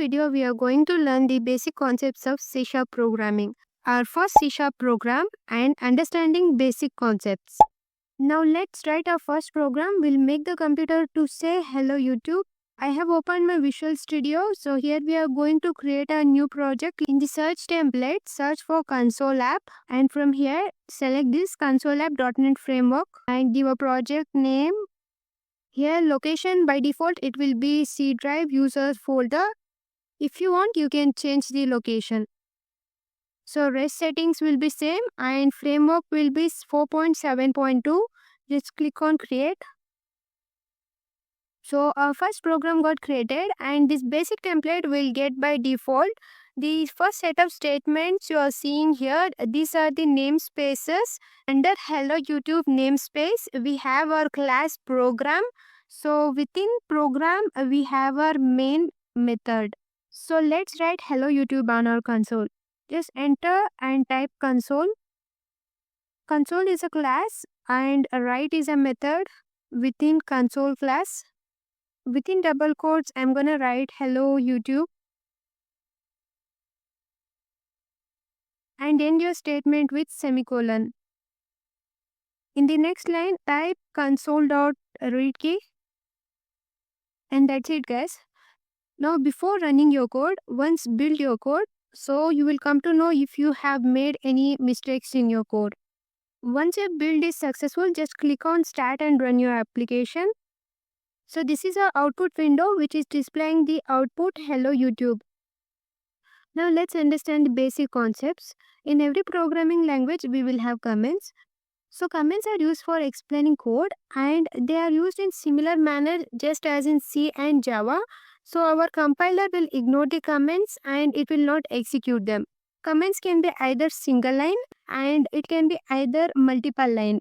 video, we are going to learn the basic concepts of C# programming, our first C# program, and understanding basic concepts. Now let's write our first program. We'll make the computer to say hello YouTube. I have opened my Visual Studio. So here we are going to create a new project. In the search template, search for console app, and from here select this console app.NET framework and give a project name. Here location, by default it will be C drive users folder. If you want, you can change the location. So rest settings will be same and framework will be 4.7.2. Just click on create. So our first program got created and this basic template will get by default. The first set of statements you are seeing here, these are the namespaces. Under hello YouTube namespace, we have our class program. So within program, we have our main method. So let's write hello YouTube on our console. Just enter and type console. Console is a class and write is a method within console class. Within double quotes, I'm gonna write hello YouTube. And end your statement with semicolon. In the next line, type console.read key. And that's it, guys. Now, before running your code, once build your code, so you will come to know if you have made any mistakes in your code. Once your build is successful, just click on start and run your application. So this is our output window which is displaying the output hello YouTube. Now let's understand the basic concepts. In every programming language, we will have comments. So comments are used for explaining code and they are used in similar manner just as in C and Java. So our compiler will ignore the comments and it will not execute them. Comments can be either single line and it can be either multiple line.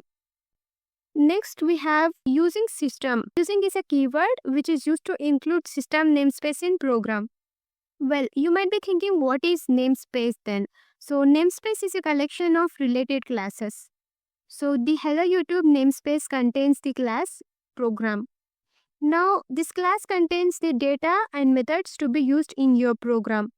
Next we have using system. Using is a keyword which is used to include system namespace in program. Well, you might be thinking, what is namespace then? So namespace is a collection of related classes. So the hello YouTube namespace contains the class program. Now this class contains the data and methods to be used in your program.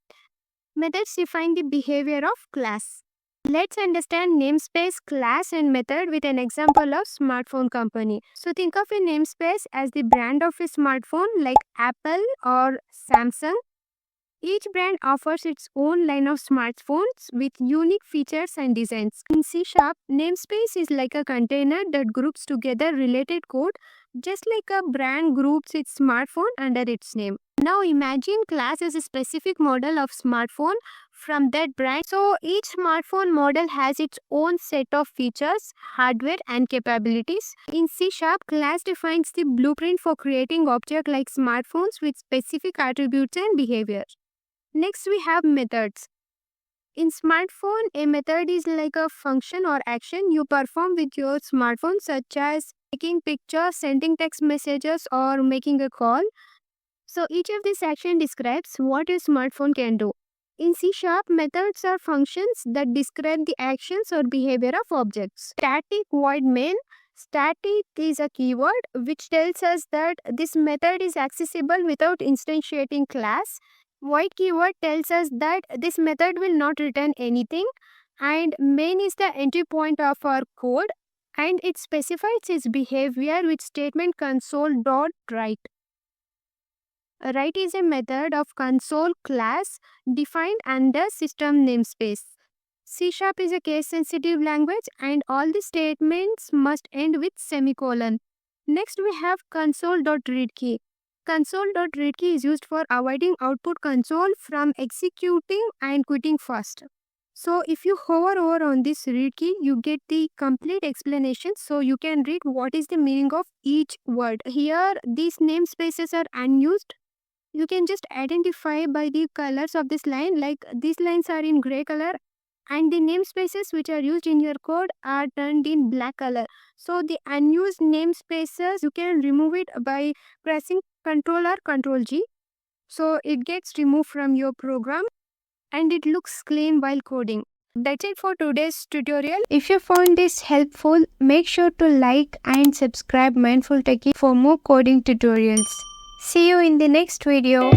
Methods define the behavior of class. Let's understand namespace, class and method with an example of smartphone company. So think of a namespace as the brand of a smartphone like Apple or Samsung. Each brand offers its own line of smartphones with unique features and designs. In C#, namespace is like a container that groups together related code, just like a brand groups its smartphone under its name. Now imagine class is a specific model of smartphone from that brand. So each smartphone model has its own set of features, hardware and capabilities. In C#, class defines the blueprint for creating objects like smartphones with specific attributes and behavior. Next we have methods. In smartphone, a method is like a function or action you perform with your smartphone, such as taking pictures, sending text messages or making a call. So each of these actions describes what your smartphone can do. In C#, methods are functions that describe the actions or behavior of objects. Static void main. Static is a keyword which tells us that this method is accessible without instantiating class. Void keyword tells us that this method will not return anything, and main is the entry point of our code and it specifies its behavior with statement console.write. Write is a method of console class defined under system namespace. C# is a case sensitive language and all the statements must end with semicolon. Next we have console.read key. Console.read key is used for avoiding output console from executing and quitting fast. So if you hover over on this read key, you get the complete explanation, so you can read what is the meaning of each word. Here these namespaces are unused. You can just identify by the colors of this line, like these lines are in gray color and the namespaces which are used in your code are turned in black color. So the unused namespaces, you can remove it by pressing Ctrl or Ctrl G. So it gets removed from your program and it looks clean while coding. That's it for today's tutorial. If you found this helpful, make sure to like and subscribe Mindful Techie for more coding tutorials. See you in the next video.